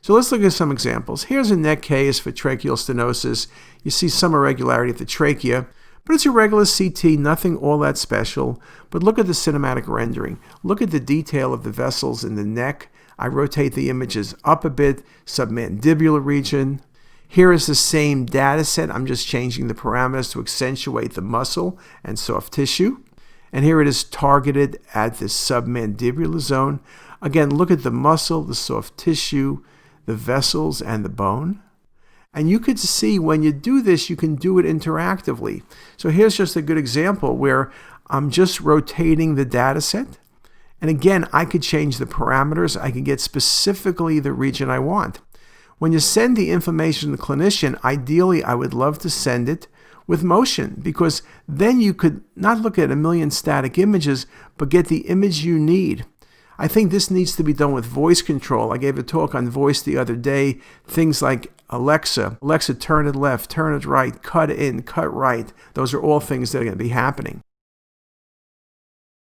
So let's look at some examples. Here's a neck case for tracheal stenosis. You see some irregularity at the trachea, but it's a regular CT, nothing all that special. But look at the cinematic rendering. Look at the detail of the vessels in the neck. I rotate the images up a bit, submandibular region. Here is the same data set. I'm just changing the parameters to accentuate the muscle and soft tissue. And here it is targeted at the submandibular zone. Again, look at the muscle, the soft tissue, the vessels, and the bone. And you could see when you do this, you can do it interactively. So here's just a good example where I'm just rotating the data set. And again, I could change the parameters. I can get specifically the region I want. When you send the information to the clinician, ideally, I would love to send it with motion, because then you could not look at a million static images, but get the image you need. I think this needs to be done with voice control. I gave a talk on voice the other day. Things like Alexa, turn it left, turn it right, cut in, cut right. Those are all things that are going to be happening.